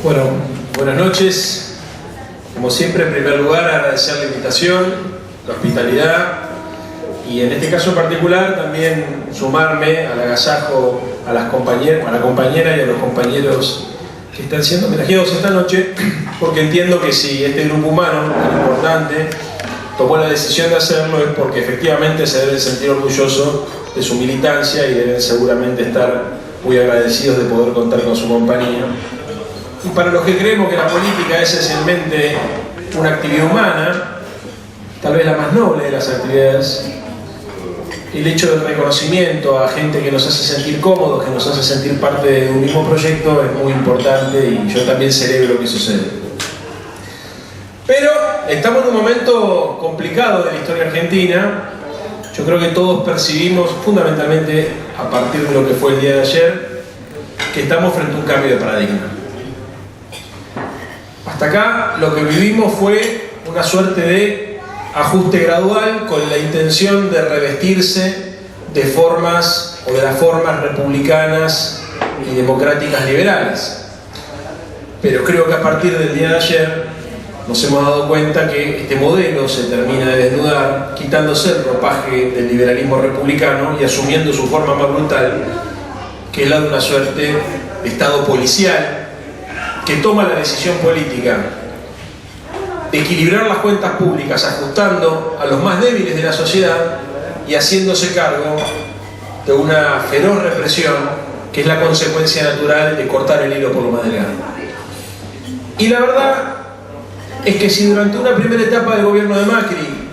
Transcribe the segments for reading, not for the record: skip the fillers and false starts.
Bueno, buenas noches. Como siempre, en primer lugar, agradecer la invitación, la hospitalidad y en este caso en particular también sumarme al agasajo a la compañera y a los compañeros que están siendo homenajeados esta noche, porque entiendo que si este grupo humano tan importante tomó la decisión de hacerlo es porque efectivamente se deben sentir orgullosos de su militancia y deben seguramente estar muy agradecidos de poder contar con su compañía. Y para los que creemos que la política es esencialmente una actividad humana, tal vez la más noble de las actividades, el hecho del reconocimiento a gente que nos hace sentir cómodos, que nos hace sentir parte de un mismo proyecto es muy importante y yo también celebro que suceda. Pero estamos en un momento complicado de la historia argentina. Yo creo que todos percibimos, fundamentalmente a partir de lo que fue el día de ayer, que estamos frente a un cambio de paradigma. Hasta acá lo que vivimos fue una suerte de ajuste gradual con la intención de revestirse de formas o de las formas republicanas y democráticas liberales. Pero creo que a partir del día de ayer nos hemos dado cuenta que este modelo se termina de desnudar, quitándose el ropaje del liberalismo republicano y asumiendo su forma más brutal, que es la de una suerte de Estado policial que toma la decisión política de equilibrar las cuentas públicas, ajustando a los más débiles de la sociedad y haciéndose cargo de una feroz represión que es la consecuencia natural de cortar el hilo por lo más delgado. Y la verdad es que si durante una primera etapa del gobierno de Macri,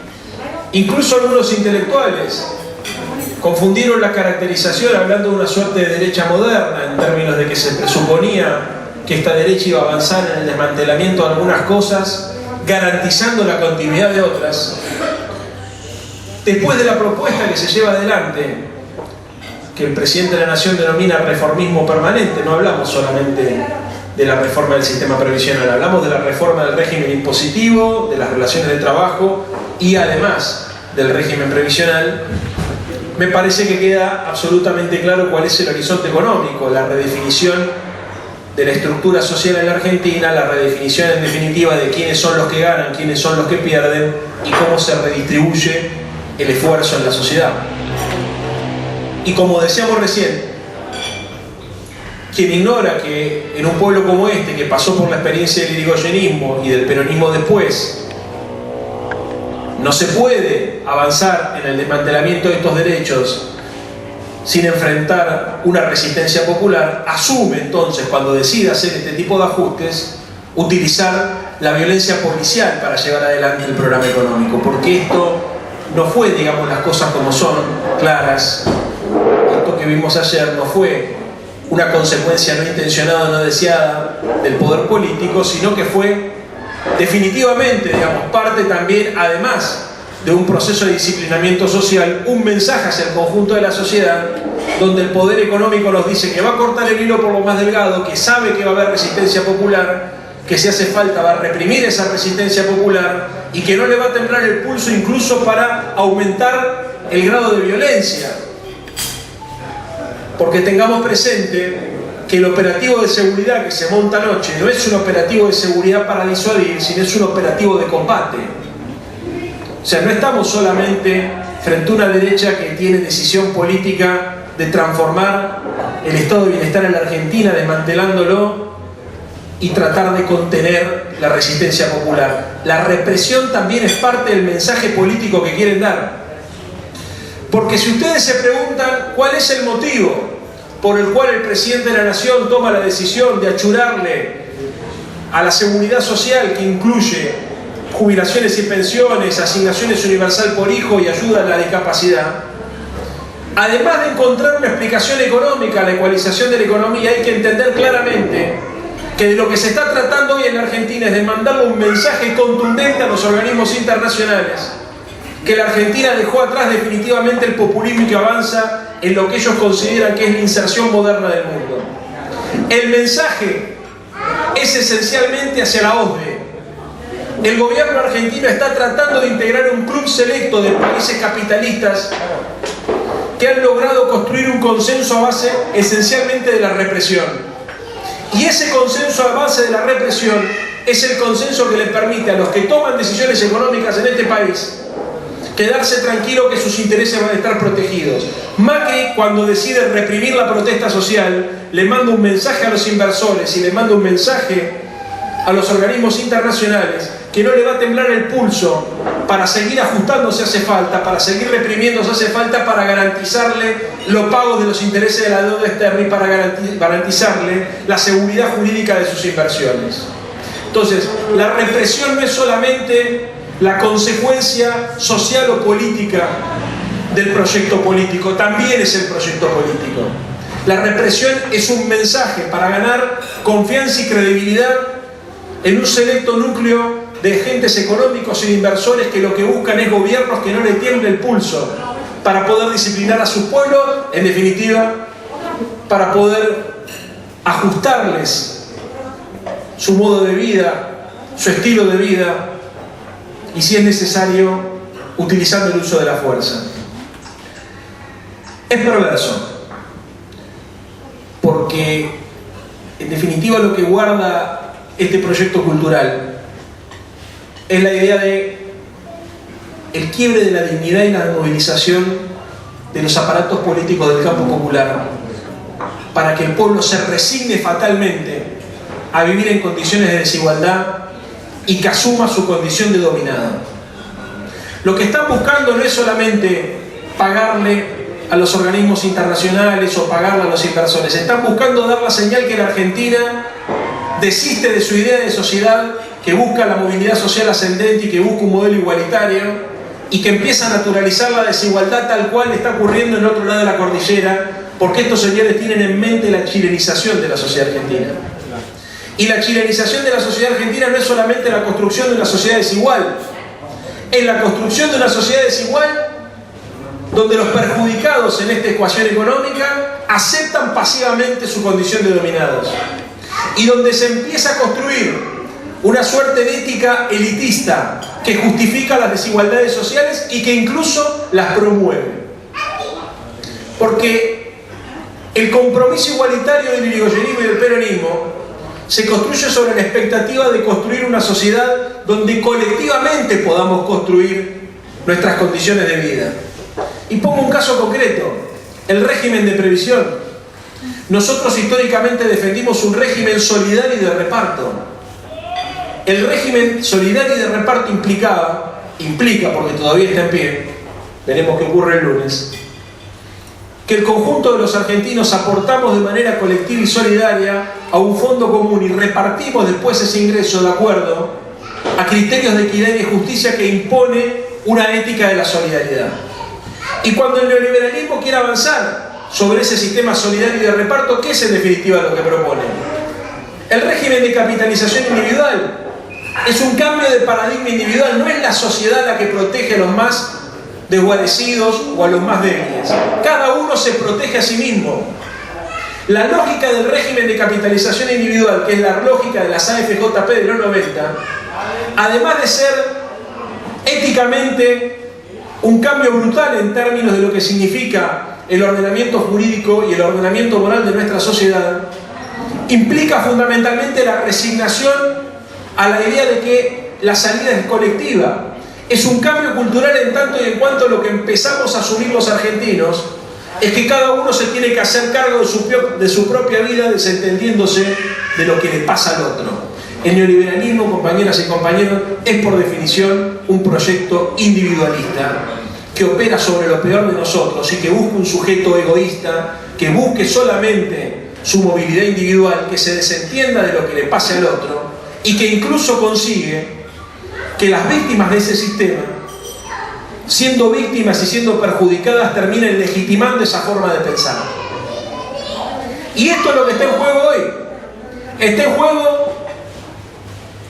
incluso algunos intelectuales confundieron la caracterización hablando de una suerte de derecha moderna en términos de que se presuponía que esta derecha iba a avanzar en el desmantelamiento de algunas cosas, garantizando la continuidad de otras, después de la propuesta que se lleva adelante, que el presidente de la Nación denomina reformismo permanente, no hablamos solamente de la reforma del sistema previsional, hablamos de la reforma del régimen impositivo, de las relaciones de trabajo y además del régimen previsional, me parece que queda absolutamente claro cuál es el horizonte económico, la redefinición de la estructura social en la Argentina, la redefinición en definitiva de quiénes son los que ganan, quiénes son los que pierden y cómo se redistribuye el esfuerzo en la sociedad. Y como decíamos recién, quien ignora que en un pueblo como este, que pasó por la experiencia del irigoyenismo y del peronismo después, no se puede avanzar en el desmantelamiento de estos derechos sin enfrentar una resistencia popular, asume entonces, cuando decida hacer este tipo de ajustes, utilizar la violencia policial para llevar adelante el programa económico, porque esto no fue, digamos, las cosas como son, claras. Esto que vimos ayer no fue una consecuencia no intencionada o no deseada del poder político, sino que fue definitivamente, digamos, parte también, además de un proceso de disciplinamiento social, un mensaje hacia el conjunto de la sociedad, donde el poder económico nos dice que va a cortar el hilo por lo más delgado, que sabe que va a haber resistencia popular, que si hace falta va a reprimir esa resistencia popular y que no le va a temblar el pulso incluso para aumentar el grado de violencia. Porque tengamos presente que el operativo de seguridad que se monta anoche no es un operativo de seguridad para disuadir, sino es un operativo de combate. O sea, no estamos solamente frente a una derecha que tiene decisión política de transformar el estado de bienestar en la Argentina, desmantelándolo y tratar de contener la resistencia popular. La represión también es parte del mensaje político que quieren dar. Porque si ustedes se preguntan cuál es el motivo por el cual el presidente de la Nación toma la decisión de achurarle a la seguridad social, que incluye jubilaciones y pensiones, asignaciones universal por hijo y ayuda a la discapacidad, además de encontrar una explicación económica a la ecualización de la economía, hay que entender claramente que de lo que se está tratando hoy en la Argentina es de mandarle un mensaje contundente a los organismos internacionales, que la Argentina dejó atrás definitivamente el populismo y que avanza en lo que ellos consideran que es la inserción moderna del mundo. El mensaje es esencialmente hacia la OCDE. El gobierno argentino está tratando de integrar un club selecto de países capitalistas que han logrado construir un consenso a base esencialmente de la represión. Y ese consenso a base de la represión es el consenso que le permite a los que toman decisiones económicas en este país quedarse tranquilo que sus intereses van a estar protegidos. Macri, cuando decide reprimir la protesta social, le manda un mensaje a los inversores y le manda un mensaje a los organismos internacionales que no le va a temblar el pulso para seguir ajustando si hace falta, para seguir reprimiendo si hace falta, para garantizarle los pagos de los intereses de la deuda externa y para garantizarle la seguridad jurídica de sus inversiones. Entonces, la represión no es solamente la consecuencia social o política del proyecto político, también es el proyecto político. La represión es un mensaje para ganar confianza y credibilidad en un selecto núcleo de agentes económicos y de inversores que lo que buscan es gobiernos que no le tiemble el pulso para poder disciplinar a sus pueblos, en definitiva, para poder ajustarles su modo de vida, su estilo de vida, y si es necesario, utilizando el uso de la fuerza. Es perverso, porque en definitiva lo que guarda este proyecto cultural es la idea de el quiebre de la dignidad y la movilización de los aparatos políticos del campo popular para que el pueblo se resigne fatalmente a vivir en condiciones de desigualdad y que asuma su condición de dominado. Lo que están buscando no es solamente pagarle a los organismos internacionales o pagarle a los inversores, están buscando dar la señal que la Argentina desiste de su idea de sociedad que busca la movilidad social ascendente y que busca un modelo igualitario y que empieza a naturalizar la desigualdad tal cual está ocurriendo en otro lado de la cordillera, porque estos señores tienen en mente la chilenización de la sociedad argentina. Y la chilenización de la sociedad argentina no es solamente la construcción de una sociedad desigual, es la construcción de una sociedad desigual donde los perjudicados en esta ecuación económica aceptan pasivamente su condición de dominados y donde se empieza a construir una suerte de ética elitista que justifica las desigualdades sociales y que incluso las promueve. Porque el compromiso igualitario del irigoyenismo y del peronismo se construye sobre la expectativa de construir una sociedad donde colectivamente podamos construir nuestras condiciones de vida. Y pongo un caso concreto, el régimen de previsión. Nosotros históricamente defendimos un régimen solidario y de reparto. El régimen solidario y de reparto implica, porque todavía está en pie, veremos qué ocurre el lunes, que el conjunto de los argentinos aportamos de manera colectiva y solidaria a un fondo común y repartimos después ese ingreso de acuerdo a criterios de equidad y de justicia que impone una ética de la solidaridad. Y cuando el neoliberalismo quiere avanzar sobre ese sistema solidario y de reparto, ¿qué es en definitiva lo que propone? El régimen de capitalización individual es un cambio de paradigma individual, no es la sociedad la que protege a los más desguarecidos o a los más débiles. Cada uno se protege a sí mismo. La lógica del régimen de capitalización individual, que es la lógica de las AFJP de los 90, además de ser éticamente un cambio brutal en términos de lo que significa el ordenamiento jurídico y el ordenamiento moral de nuestra sociedad, implica fundamentalmente la resignación a la idea de que la salida es colectiva. Es un cambio cultural en tanto y en cuanto lo que empezamos a asumir los argentinos es que cada uno se tiene que hacer cargo de su propia vida, desentendiéndose de lo que le pasa al otro. El neoliberalismo, compañeras y compañeros, es por definición un proyecto individualista que opera sobre lo peor de nosotros y que busca un sujeto egoísta, que busque solamente su movilidad individual, que se desentienda de lo que le pase al otro y que incluso consigue que las víctimas de ese sistema, siendo víctimas y siendo perjudicadas, terminen legitimando esa forma de pensar. Y esto es lo que está en juego hoy. Está en juego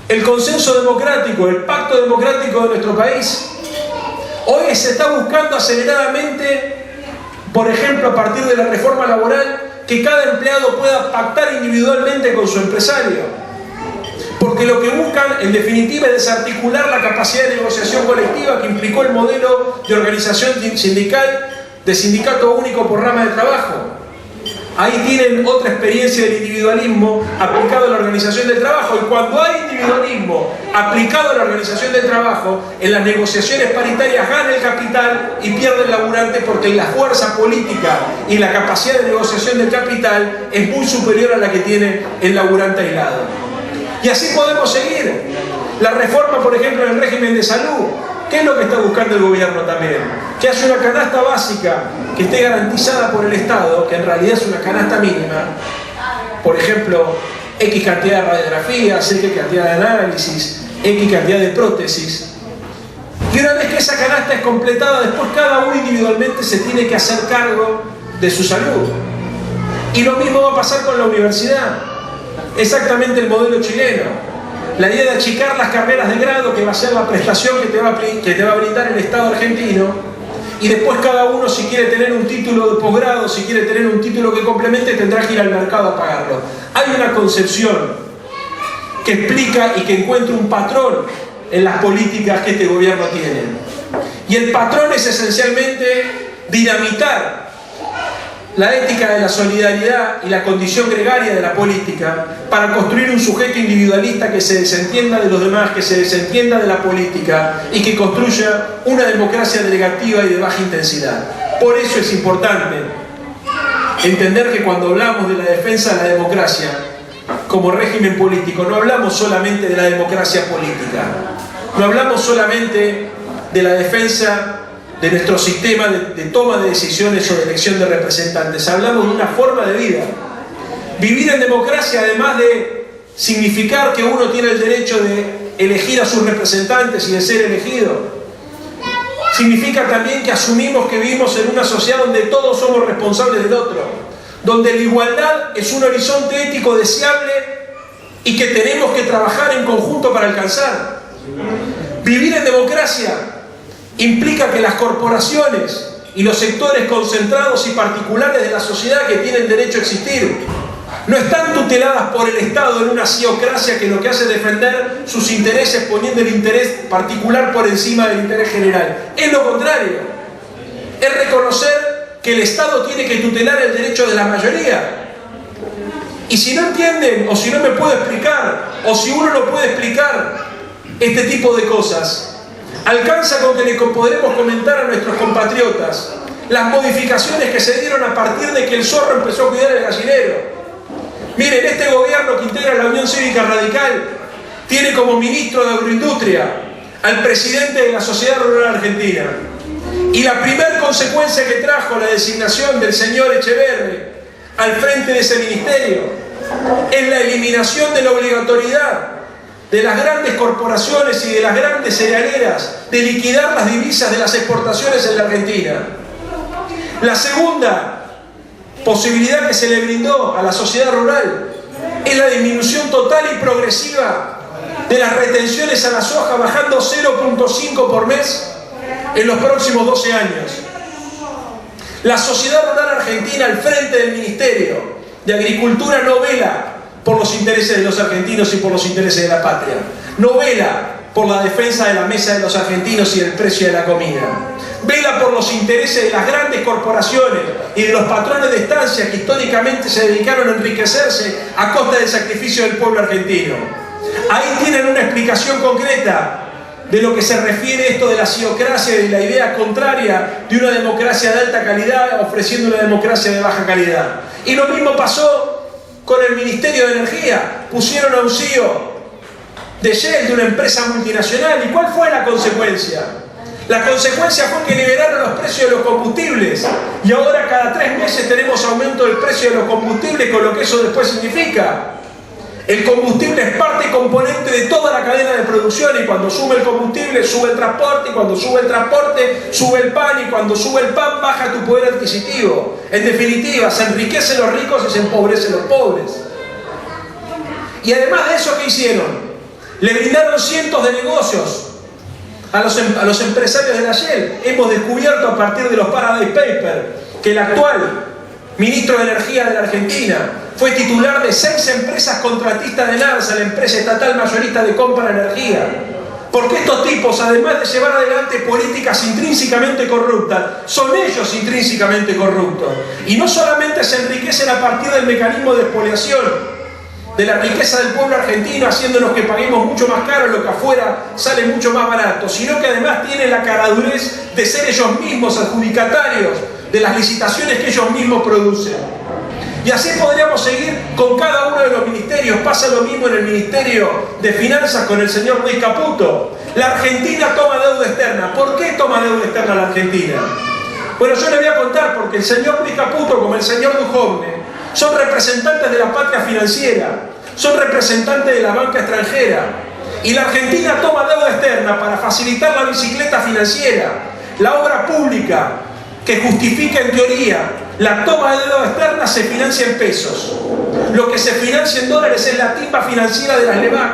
el consenso democrático, el pacto democrático de nuestro país. Hoy se está buscando aceleradamente, por ejemplo, a partir de la reforma laboral, que cada empleado pueda pactar individualmente con su empresario. Porque lo que buscan, en definitiva, es desarticular la capacidad de negociación colectiva que implicó el modelo de organización sindical, de sindicato único por rama de trabajo. Ahí tienen otra experiencia del individualismo aplicado a la organización del trabajo. Y cuando hay individualismo aplicado a la organización del trabajo, en las negociaciones paritarias gana el capital y pierde el laburante, porque la fuerza política y la capacidad de negociación del capital es muy superior a la que tiene el laburante aislado. Y así podemos seguir. La reforma, por ejemplo, en el régimen de salud. ¿Qué es lo que está buscando el gobierno también? Que haya una canasta básica que esté garantizada por el Estado, que en realidad es una canasta mínima. Por ejemplo, X cantidad de radiografías, X cantidad de análisis, X cantidad de prótesis. Y una vez que esa canasta es completada, después cada uno individualmente se tiene que hacer cargo de su salud. Y lo mismo va a pasar con la universidad. Exactamente el modelo chileno. La idea de achicar las carreras de grado, que va a ser la prestación que te va a brindar el Estado argentino, y después cada uno, si quiere tener un título de posgrado, si quiere tener un título que complemente, tendrá que ir al mercado a pagarlo. Hay una concepción que explica y que encuentra un patrón en las políticas que este gobierno tiene. Y el patrón es esencialmente dinamitar la ética de la solidaridad y la condición gregaria de la política para construir un sujeto individualista que se desentienda de los demás, que se desentienda de la política y que construya una democracia delegativa y de baja intensidad. Por eso es importante entender que cuando hablamos de la defensa de la democracia como régimen político, no hablamos solamente de la democracia política, no hablamos solamente de la defensa de nuestro sistema de toma de decisiones o de elección de representantes. Hablamos de una forma de vida. Vivir en democracia, además de significar que uno tiene el derecho de elegir a sus representantes y de ser elegido, significa también que asumimos que vivimos en una sociedad donde todos somos responsables del otro, donde la igualdad es un horizonte ético deseable y que tenemos que trabajar en conjunto para alcanzar. Vivir en democracia implica que las corporaciones y los sectores concentrados y particulares de la sociedad que tienen derecho a existir no están tuteladas por el Estado en una ciocracia que lo que hace es defender sus intereses poniendo el interés particular por encima del interés general. Es lo contrario. Es reconocer que el Estado tiene que tutelar el derecho de la mayoría. Y si no entienden, o si no me puedo explicar, o si uno no puede explicar este tipo de cosas, alcanza con que le podremos comentar a nuestros compatriotas las modificaciones que se dieron a partir de que el zorro empezó a cuidar el gallinero. Miren, este gobierno que integra la Unión Cívica Radical tiene como ministro de Agroindustria al presidente de la Sociedad Rural Argentina. Y la primera consecuencia que trajo la designación del señor Echeverri al frente de ese ministerio es la eliminación de la obligatoriedad de las grandes corporaciones y de las grandes cerealeras de liquidar las divisas de las exportaciones en la Argentina. La segunda posibilidad que se le brindó a la sociedad rural es la disminución total y progresiva de las retenciones a la soja, bajando 0,5 por mes en los próximos 12 años. La sociedad rural argentina al frente del Ministerio de Agricultura no vela por los intereses de los argentinos y por los intereses de la patria. No vela por la defensa de la mesa de los argentinos y del precio de la comida. Vela por los intereses de las grandes corporaciones y de los patrones de estancia que históricamente se dedicaron a enriquecerse a costa del sacrificio del pueblo argentino. Ahí tienen una explicación concreta de lo que se refiere esto de la ciocracia y de la idea contraria de una democracia de alta calidad ofreciendo una democracia de baja calidad. Y lo mismo pasó con el Ministerio de Energía. Pusieron a un CEO de Shell, de una empresa multinacional. ¿Y cuál fue la consecuencia? La consecuencia fue que liberaron los precios de los combustibles. Y ahora cada 3 meses tenemos aumento del precio de los combustibles, con lo que eso después significa. El combustible es parte componente de toda la cadena de producción, y cuando sube el combustible sube el transporte, y cuando sube el transporte sube el pan, y cuando sube el pan baja tu poder adquisitivo. En definitiva, se enriquecen los ricos y se empobrecen los pobres. Y además de eso, ¿qué hicieron? Le brindaron cientos de negocios a los empresarios de la Shell. Hemos descubierto a partir de los Paradise Papers que el actual ministro de Energía de la Argentina fue titular de 6 empresas contratistas de NARSA, la empresa estatal mayorista de compra de energía. Porque estos tipos, además de llevar adelante políticas intrínsecamente corruptas, son ellos intrínsecamente corruptos. Y no solamente se enriquecen a partir del mecanismo de expoliación de la riqueza del pueblo argentino, haciéndonos que paguemos mucho más caro lo que afuera sale mucho más barato, sino que además tienen la caradurez de ser ellos mismos adjudicatarios de las licitaciones que ellos mismos producen. Y así podríamos seguir con cada uno de los ministerios. Pasa lo mismo en el Ministerio de Finanzas con el señor Luis Caputo. La Argentina toma deuda externa. ¿Por qué toma deuda externa la Argentina? Bueno, yo le voy a contar, porque el señor Luis Caputo, como el señor Duhovne, son representantes de la patria financiera, son representantes de la banca extranjera. Y la Argentina toma deuda externa para facilitar la bicicleta financiera, la obra pública, que justifica en teoría la toma de deuda externa, se financia en pesos. Lo que se financia en dólares es la timba financiera de las LEVAC,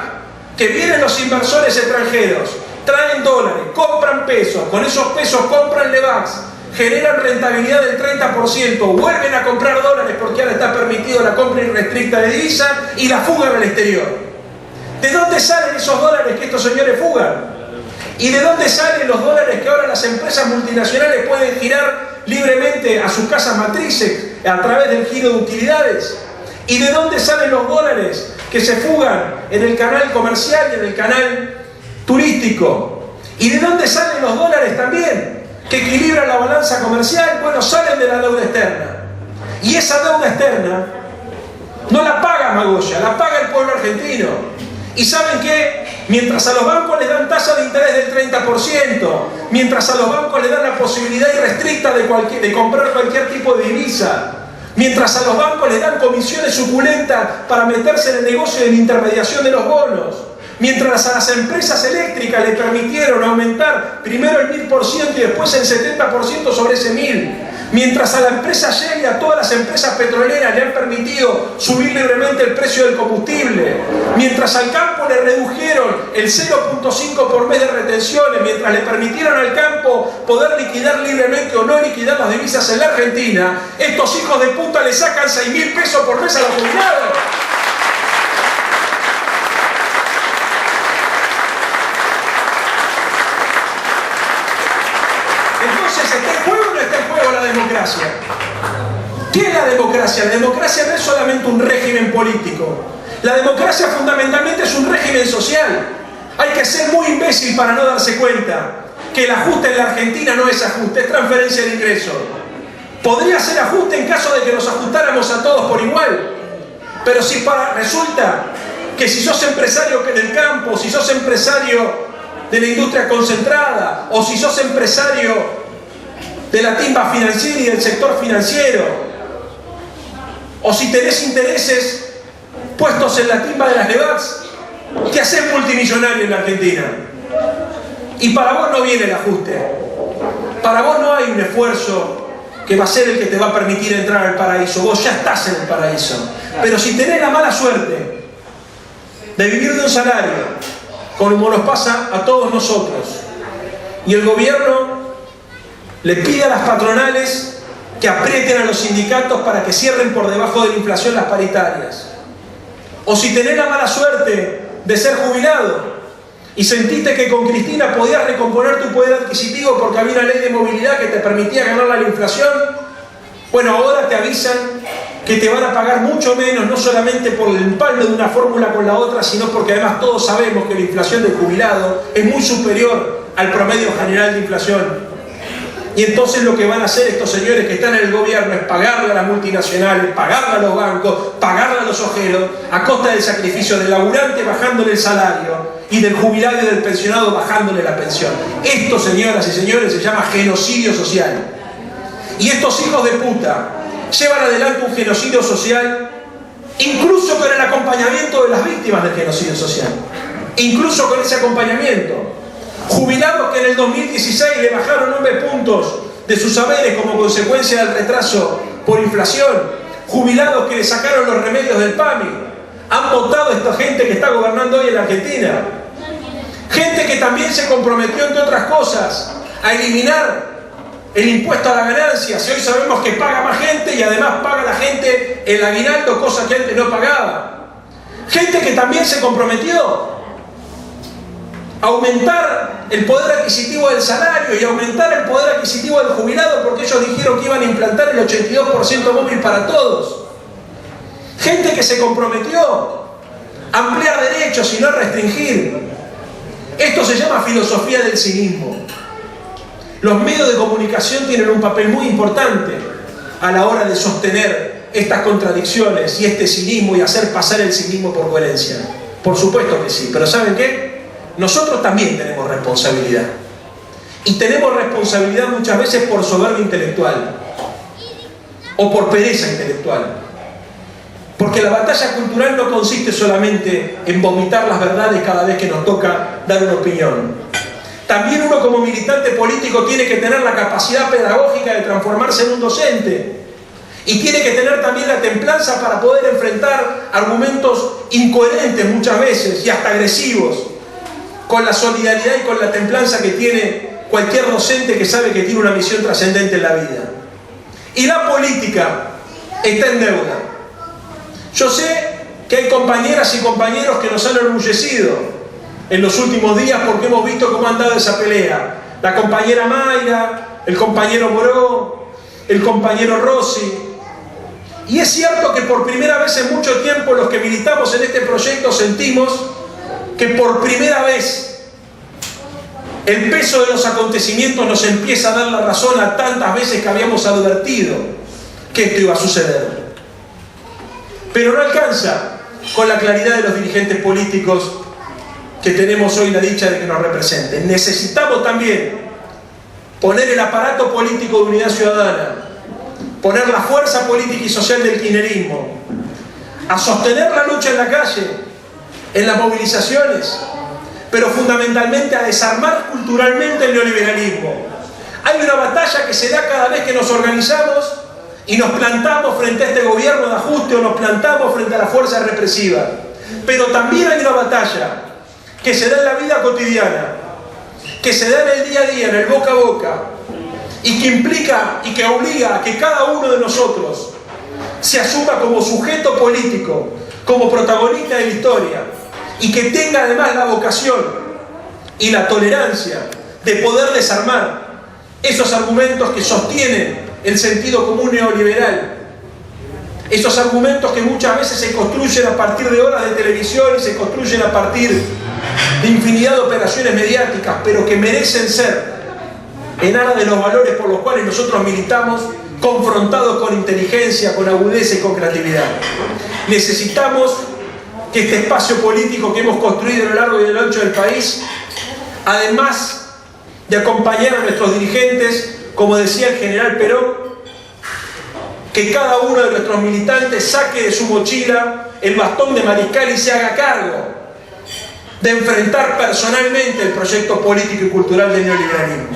que vienen los inversores extranjeros, traen dólares, compran pesos, con esos pesos compran LEVACs, generan rentabilidad del 30%, vuelven a comprar dólares porque ahora está permitido la compra irrestricta de divisas y la fugan al exterior. ¿De dónde salen esos dólares que estos señores fugan? ¿Y de dónde salen los dólares que ahora las empresas multinacionales pueden girar libremente a sus casas matrices a través del giro de utilidades? ¿Y de dónde salen los dólares que se fugan en el canal comercial y en el canal turístico? ¿Y de dónde salen los dólares también que equilibran la balanza comercial? Bueno, salen de la deuda externa. Y esa deuda externa no la paga Magoya, la paga el pueblo argentino. ¿Y saben qué? Mientras a los bancos les dan tasa de interés del 30%, mientras a los bancos les dan la posibilidad irrestricta de comprar cualquier tipo de divisa, mientras a los bancos les dan comisiones suculentas para meterse en el negocio de la intermediación de los bonos, mientras a las empresas eléctricas le permitieron aumentar primero el 1000% y después el 70% sobre ese 1000%, mientras a la empresa Shell y a todas las empresas petroleras le han permitido subir libremente el precio del combustible, mientras al campo le redujeron el 0.5 por mes de retenciones, mientras le permitieron al campo poder liquidar libremente o no liquidar las divisas en la Argentina, estos hijos de puta le sacan 6.000 pesos por mes a los jubilados. Democracia. ¿Qué es la democracia? La democracia no es solamente un régimen político. La democracia fundamentalmente es un régimen social. Hay que ser muy imbécil para no darse cuenta que el ajuste en la Argentina no es ajuste, es transferencia de ingresos. Podría ser ajuste en caso de que nos ajustáramos a todos por igual. Pero si resulta que si sos empresario del campo, si sos empresario de la industria concentrada, o si sos empresario de la timba financiera y del sector financiero, o si tenés intereses puestos en la timba de las LEVACs, te haces multimillonario en la Argentina. Y para vos no viene el ajuste. Para vos no hay un esfuerzo que va a ser el que te va a permitir entrar al paraíso. Vos ya estás en el paraíso. Pero si tenés la mala suerte de vivir de un salario, como nos pasa a todos nosotros, y el gobierno le pide a las patronales que aprieten a los sindicatos para que cierren por debajo de la inflación las paritarias. O si tenés la mala suerte de ser jubilado y sentiste que con Cristina podías recomponer tu poder adquisitivo porque había una ley de movilidad que te permitía ganar la inflación, bueno, ahora te avisan que te van a pagar mucho menos, no solamente por el empalme de una fórmula con la otra, sino porque además todos sabemos que la inflación del jubilado es muy superior al promedio general de inflación. Y entonces lo que van a hacer estos señores que están en el gobierno es pagarle a las multinacionales, pagarle a los bancos, pagarle a los ojeros, a costa del sacrificio del laburante bajándole el salario y del jubilado y del pensionado bajándole la pensión. Esto, señoras y señores, se llama genocidio social. Y estos hijos de puta llevan adelante un genocidio social, incluso con el acompañamiento de las víctimas del genocidio social. Incluso con ese acompañamiento. Jubilados que en el 2016 le bajaron 9 puntos de sus haberes como consecuencia del retraso por inflación. Jubilados que le sacaron los remedios del PAMI. Han votado esta gente que está gobernando hoy en la Argentina. Gente que también se comprometió, entre otras cosas, a eliminar el impuesto a la ganancia. Si hoy sabemos que paga más gente y además paga la gente el aguinaldo, cosa que antes no pagaba. Gente que también se comprometió aumentar el poder adquisitivo del salario y aumentar el poder adquisitivo del jubilado, porque ellos dijeron que iban a implantar el 82% móvil para todos. Gente que se comprometió a ampliar derechos y no a restringir. Esto se llama filosofía del cinismo. Los medios de comunicación tienen un papel muy importante a la hora de sostener estas contradicciones y este cinismo y hacer pasar el cinismo por coherencia. Por supuesto que sí, pero ¿saben qué? Nosotros también tenemos responsabilidad. Y tenemos responsabilidad muchas veces por soberbia intelectual o por pereza intelectual. Porque la batalla cultural no consiste solamente en vomitar las verdades cada vez que nos toca dar una opinión. También uno como militante político tiene que tener la capacidad pedagógica de transformarse en un docente. Y tiene que tener también la templanza para poder enfrentar argumentos incoherentes muchas veces y hasta agresivos, con la solidaridad y con la templanza que tiene cualquier docente que sabe que tiene una misión trascendente en la vida. Y la política está en deuda. Yo sé que hay compañeras y compañeros que nos han enorgullecido en los últimos días porque hemos visto cómo han dado esa pelea. La compañera Mayra, el compañero Moró, el compañero Rossi. Y es cierto que por primera vez en mucho tiempo los que militamos en este proyecto sentimos que por primera vez el peso de los acontecimientos nos empieza a dar la razón a tantas veces que habíamos advertido que esto iba a suceder. Pero no alcanza con la claridad de los dirigentes políticos que tenemos hoy la dicha de que nos representen. Necesitamos también poner el aparato político de Unidad Ciudadana, poner la fuerza política y social del kirchnerismo, a sostener la lucha en la calle, en las movilizaciones, pero fundamentalmente a desarmar culturalmente el neoliberalismo. Hay una batalla que se da cada vez que nos organizamos y nos plantamos frente a este gobierno de ajuste o nos plantamos frente a la fuerza represiva. Pero también hay una batalla que se da en la vida cotidiana, que se da en el día a día, en el boca a boca, y que implica y que obliga a que cada uno de nosotros se asuma como sujeto político, como protagonista de la historia, y que tenga además la vocación y la tolerancia de poder desarmar esos argumentos que sostienen el sentido común neoliberal, esos argumentos que muchas veces se construyen a partir de horas de televisión y se construyen a partir de infinidad de operaciones mediáticas, pero que merecen ser, en aras de los valores por los cuales nosotros militamos, confrontados con inteligencia, con agudeza y con creatividad. Necesitamos que este espacio político que hemos construido a lo largo y a lo ancho del país, además de acompañar a nuestros dirigentes, como decía el general Perón, que cada uno de nuestros militantes saque de su mochila el bastón de mariscal y se haga cargo de enfrentar personalmente el proyecto político y cultural del neoliberalismo.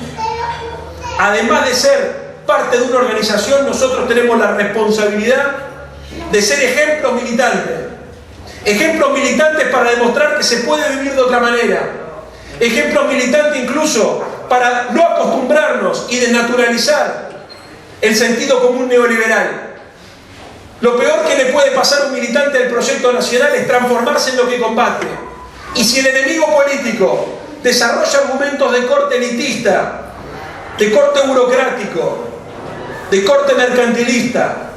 Además de ser parte de una organización, nosotros tenemos la responsabilidad de ser ejemplos militantes. Ejemplos militantes para demostrar que se puede vivir de otra manera. Ejemplos militantes incluso para no acostumbrarnos y desnaturalizar el sentido común neoliberal. Lo peor que le puede pasar a un militante del proyecto nacional es transformarse en lo que combate. Y si el enemigo político desarrolla argumentos de corte elitista, de corte burocrático, de corte mercantilista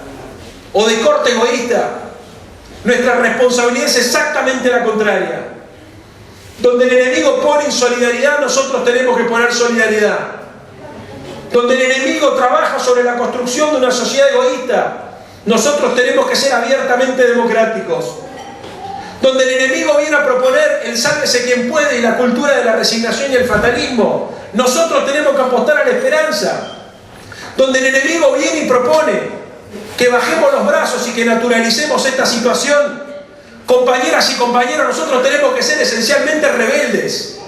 o de corte egoísta, nuestra responsabilidad es exactamente la contraria. Donde el enemigo pone insolidaridad, nosotros tenemos que poner solidaridad. Donde el enemigo trabaja sobre la construcción de una sociedad egoísta, nosotros tenemos que ser abiertamente democráticos. Donde el enemigo viene a proponer el sálvese quien puede y la cultura de la resignación y el fatalismo, nosotros tenemos que apostar a la esperanza. Donde el enemigo viene y propone que bajemos los brazos y que naturalicemos esta situación, compañeras y compañeros, nosotros tenemos que ser esencialmente rebeldes.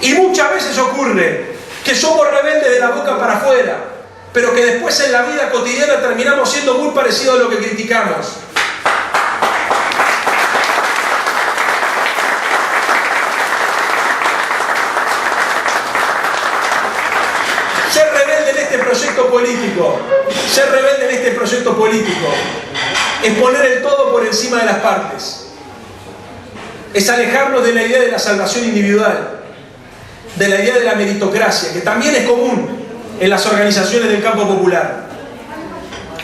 Y muchas veces ocurre que somos rebeldes de la boca para afuera, pero que después en la vida cotidiana terminamos siendo muy parecidos a lo que criticamos. Ser rebelde en este proyecto político, ser rebelde en este proyecto político, es poner el todo por encima de las partes. Es alejarnos de la idea de la salvación individual. de la idea de la meritocracia, que también es común en las organizaciones del campo popular.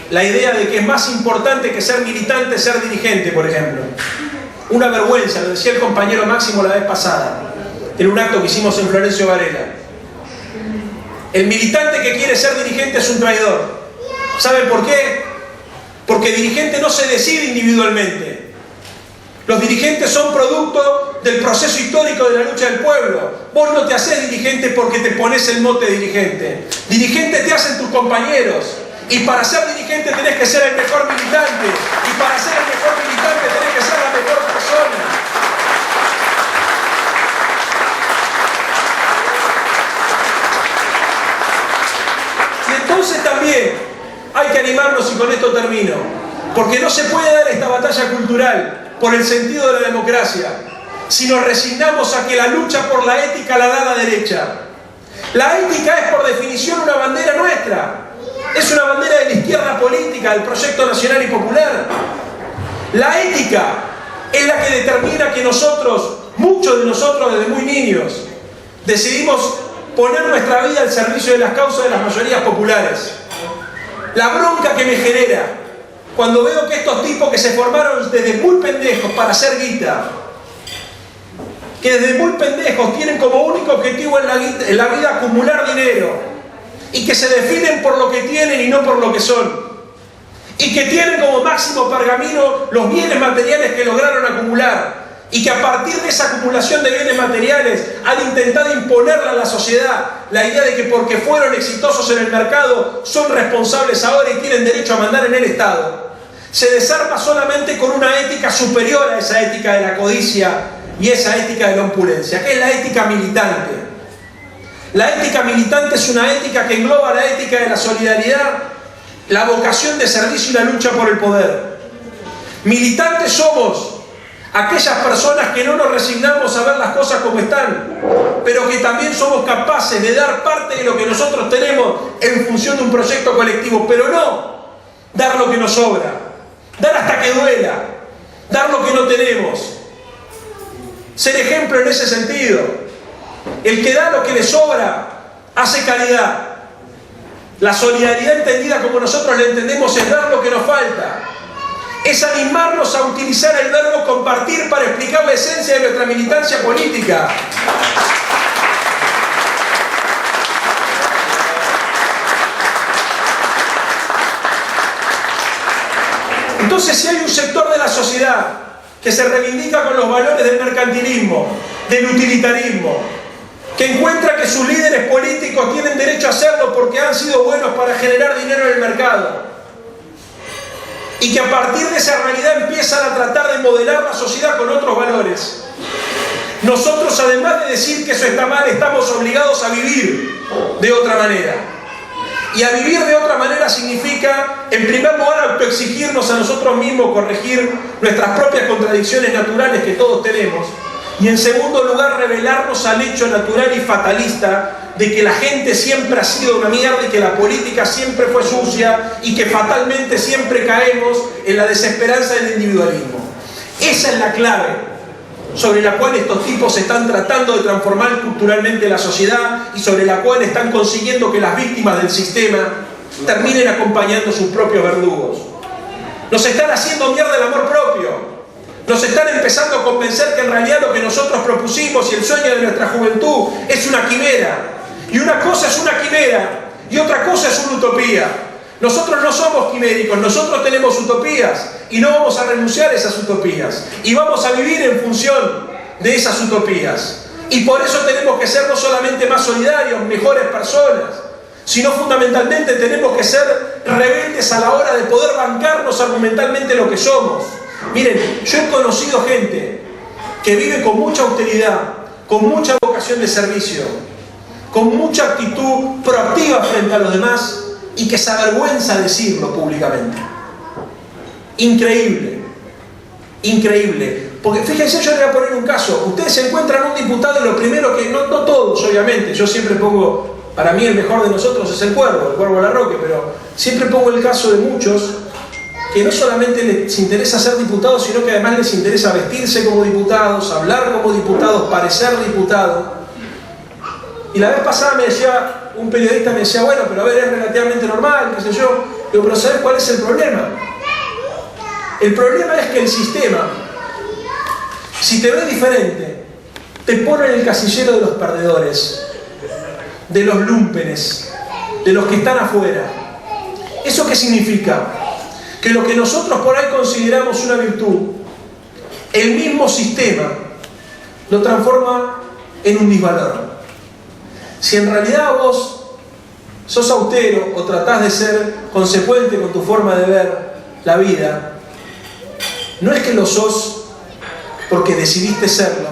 La idea de que es más importante que ser militante, ser dirigente, por ejemplo. Una vergüenza, lo decía el compañero Máximo la vez pasada, en un acto que hicimos en Florencio Varela. El militante que quiere ser dirigente es un traidor. ¿Saben por qué? Porque dirigente no se decide individualmente. Los dirigentes son producto del proceso histórico de la lucha del pueblo. Vos no te haces dirigente porque te pones el mote de dirigente. Dirigente te hacen tus compañeros. Y para ser dirigente tenés que ser el mejor militante. Y para ser el mejor militante tenés que ser la mejor persona. Y entonces también hay que animarnos, y con esto termino, porque no se puede dar esta batalla cultural por el sentido de la democracia si nos resignamos a que la lucha por la ética la da la derecha. La ética es por definición una bandera nuestra. Es una bandera de la izquierda política, del proyecto nacional y popular. La ética es la que determina que nosotros, muchos de nosotros desde muy niños, decidimos poner nuestra vida al servicio de las causas de las mayorías populares. La bronca que me genera cuando veo que estos tipos que se formaron desde muy pendejos para hacer guita, que desde muy pendejos tienen como único objetivo en la vida acumular dinero, y que se definen por lo que tienen y no por lo que son, y que tienen como máximo pergamino los bienes materiales que lograron acumular, y que a partir de esa acumulación de bienes materiales han intentado imponerle a la sociedad la idea de que porque fueron exitosos en el mercado son responsables ahora y tienen derecho a mandar en el Estado, se desarma solamente con una ética superior a esa ética de la codicia y esa ética de la opulencia, que es la ética militante. La ética militante es una ética que engloba la ética de la solidaridad, la vocación de servicio y la lucha por el poder. Militantes somos aquellas personas que no nos resignamos a ver las cosas como están, pero que también somos capaces de dar parte de lo que nosotros tenemos en función de un proyecto colectivo, pero no dar lo que nos sobra, dar hasta que duela, dar lo que no tenemos. Ser ejemplo en ese sentido. El que da lo que le sobra hace caridad. La solidaridad entendida como nosotros la entendemos es dar lo que nos falta. Es animarnos a utilizar el verbo compartir para explicar la esencia de nuestra militancia política. Entonces, si hay un sector de la sociedad que se reivindica con los valores del mercantilismo, del utilitarismo, que encuentra que sus líderes políticos tienen derecho a hacerlo porque han sido buenos para generar dinero en el mercado, y que a partir de esa realidad empiezan a tratar de modelar la sociedad con otros valores, nosotros, además de decir que eso está mal, estamos obligados a vivir de otra manera. Y a vivir de otra manera significa, en primer lugar, autoexigirnos a nosotros mismos, corregir nuestras propias contradicciones naturales que todos tenemos. Y en segundo lugar, revelarnos al hecho natural y fatalista de que la gente siempre ha sido una mierda y que la política siempre fue sucia y que fatalmente siempre caemos en la desesperanza del individualismo. Esa es la clave sobre la cual estos tipos están tratando de transformar culturalmente la sociedad y sobre la cual están consiguiendo que las víctimas del sistema terminen acompañando a sus propios verdugos. Nos están haciendo mierda el amor propio. Nos están empezando a convencer que en realidad lo que nosotros propusimos y el sueño de nuestra juventud es una quimera. Y una cosa es una quimera y otra cosa es una utopía. Nosotros no somos quiméricos, nosotros tenemos utopías y no vamos a renunciar a esas utopías. Y vamos a vivir en función de esas utopías. Y por eso tenemos que ser no solamente más solidarios, mejores personas, sino fundamentalmente tenemos que ser rebeldes a la hora de poder bancarnos argumentalmente lo que somos. Miren, yo he conocido gente que vive con mucha austeridad, con mucha vocación de servicio, con mucha actitud proactiva frente a los demás y que se avergüenza decirlo públicamente. Increíble, increíble. Porque fíjense, yo les voy a poner un caso. Ustedes se encuentran un diputado y lo primero que, no todos obviamente, yo siempre pongo, para mí el mejor de nosotros es el Cuervo Larroque, pero siempre pongo el caso de muchos que no solamente les interesa ser diputados, sino que además les interesa vestirse como diputados, hablar como diputados, parecer diputados. Y la vez pasada me decía, un periodista me decía, bueno, pero a ver, es relativamente normal, qué sé yo. Digo, pero ¿sabes cuál es el problema? El problema es que el sistema, si te ve diferente, te pone en el casillero de los perdedores, de los lúmpenes, de los que están afuera. ¿Eso qué significa? Que lo que nosotros por ahí consideramos una virtud, el mismo sistema lo transforma en un disvalor. Si en realidad vos sos austero o tratás de ser consecuente con tu forma de ver la vida, no es que lo sos porque decidiste serlo,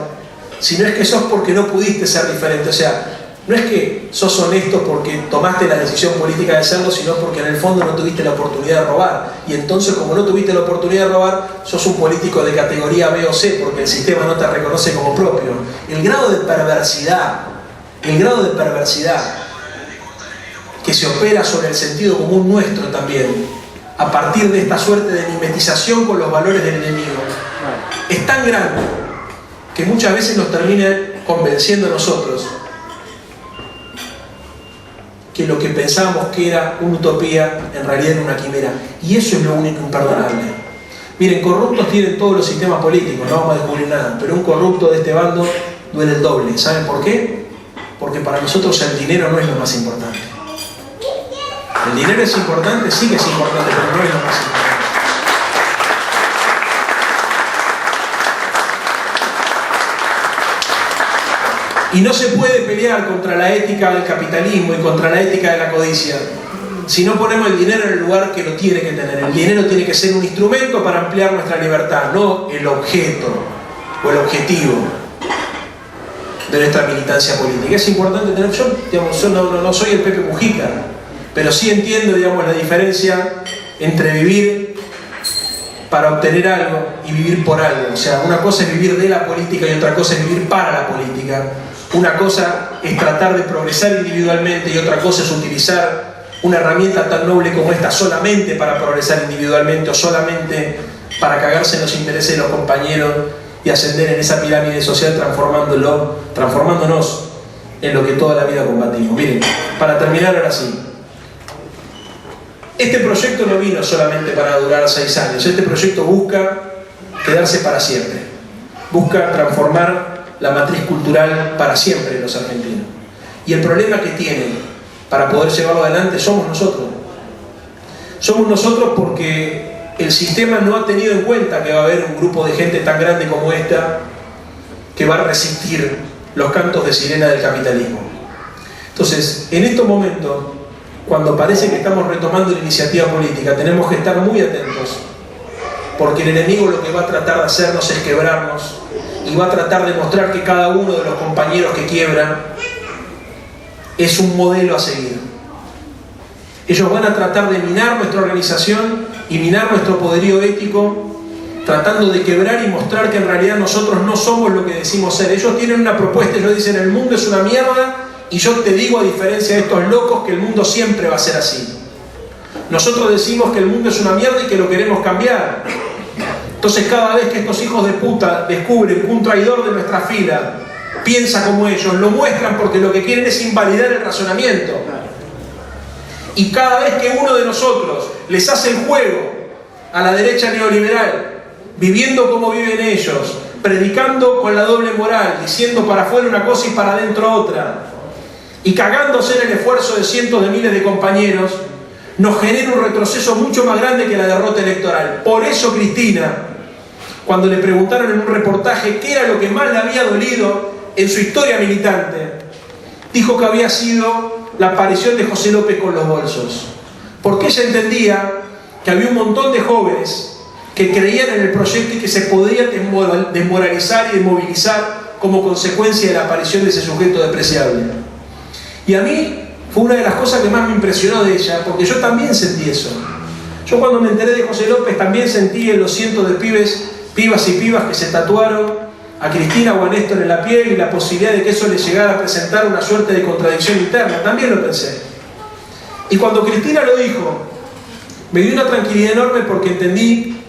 sino es que sos porque no pudiste ser diferente. O sea, no es que sos honesto porque tomaste la decisión política de serlo, sino porque en el fondo no tuviste la oportunidad de robar. Y entonces, como no tuviste la oportunidad de robar, sos un político de categoría B o C, porque el sistema no te reconoce como propio. El grado de perversidad que se opera sobre el sentido común nuestro también, a partir de esta suerte de mimetización con los valores del enemigo, es tan grande que muchas veces nos termina convenciendo a nosotros que lo que pensábamos que era una utopía, en realidad era una quimera. Y eso es lo único imperdonable. Miren, corruptos tienen todos los sistemas políticos, no vamos a descubrir nada, pero un corrupto de este bando duele el doble. ¿Saben por qué? Porque para nosotros el dinero no es lo más importante. El dinero es importante, sí que es importante, pero no es lo más importante. Y no se puede pelear contra la ética del capitalismo y contra la ética de la codicia si no ponemos el dinero en el lugar que lo tiene que tener. El dinero tiene que ser un instrumento para ampliar nuestra libertad, no el objeto o el objetivo de nuestra militancia política. Es importante tener... Yo no soy el Pepe Mujica, pero sí entiendo, digamos, la diferencia entre vivir para obtener algo y vivir por algo. O sea, una cosa es vivir de la política y otra cosa es vivir para la política. Una cosa es tratar de progresar individualmente y otra cosa es utilizar una herramienta tan noble como esta solamente para progresar individualmente o solamente para cagarse en los intereses de los compañeros y ascender en esa pirámide social transformándonos en lo que toda la vida combatimos. Miren, para terminar ahora sí, este proyecto no vino solamente para durar 6 años, este proyecto busca quedarse para siempre, busca transformar la matriz cultural para siempre de los argentinos. Y el problema que tienen para poder llevarlo adelante somos nosotros. Somos nosotros porque el sistema no ha tenido en cuenta que va a haber un grupo de gente tan grande como esta que va a resistir los cantos de sirena del capitalismo. Entonces, en estos momentos, cuando parece que estamos retomando la iniciativa política, tenemos que estar muy atentos, porque el enemigo lo que va a tratar de hacernos es quebrarnos y va a tratar de mostrar que cada uno de los compañeros que quiebran es un modelo a seguir. Ellos van a tratar de minar nuestra organización y minar nuestro poderío ético, tratando de quebrar y mostrar que en realidad nosotros no somos lo que decimos ser. Ellos tienen una propuesta, ellos dicen: el mundo es una mierda, y yo te digo, a diferencia de estos locos, que el mundo siempre va a ser así. Nosotros decimos que el mundo es una mierda y que lo queremos cambiar. Entonces, cada vez que estos hijos de puta descubren que un traidor de nuestra fila piensa como ellos, lo muestran porque lo que quieren es invalidar el razonamiento. Y cada vez que uno de nosotros les hace el juego a la derecha neoliberal, viviendo como viven ellos, predicando con la doble moral, diciendo para afuera una cosa y para adentro otra, y cagándose en el esfuerzo de cientos de miles de compañeros, nos genera un retroceso mucho más grande que la derrota electoral. Por eso Cristina, cuando le preguntaron en un reportaje qué era lo que más le había dolido en su historia militante, dijo que había sido la aparición de José López con los bolsos. Porque ella entendía que había un montón de jóvenes que creían en el proyecto y que se podían desmoralizar y desmovilizar como consecuencia de la aparición de ese sujeto despreciable. Y a mí fue una de las cosas que más me impresionó de ella, porque yo también sentí eso. Yo cuando me enteré de José López también sentí en los cientos de pibas y pibas que se tatuaron a Cristina o a Néstor en la piel y la posibilidad de que eso les llegara a presentar una suerte de contradicción interna. También lo pensé. Y cuando Cristina lo dijo, me dio una tranquilidad enorme porque entendí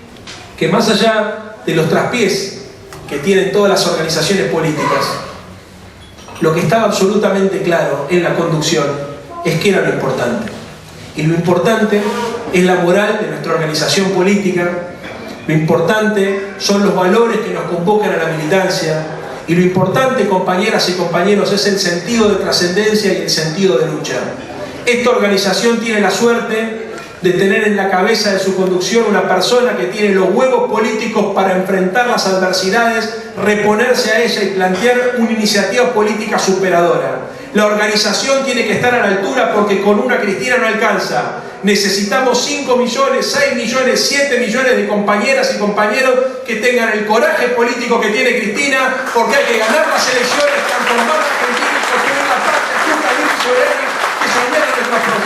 que más allá de los traspiés que tienen todas las organizaciones políticas, Lo que estaba absolutamente claro en la conducción es que era lo importante. Y lo importante es la moral de nuestra organización política, lo importante son los valores que nos convocan a la militancia, y lo importante, compañeras y compañeros, es el sentido de trascendencia y el sentido de lucha. Esta organización tiene la suerte de tener en la cabeza de su conducción una persona que tiene los huevos políticos para enfrentar las adversidades, reponerse a ella y plantear una iniciativa política superadora. La organización tiene que estar a la altura porque con una Cristina no alcanza. Necesitamos 5 millones, 6 millones, 7 millones de compañeras y compañeros que tengan el coraje político que tiene Cristina, porque hay que ganar las elecciones, transformar la Argentina y construir una patria justa, libre y soberana que sostenga nuestros proyectos.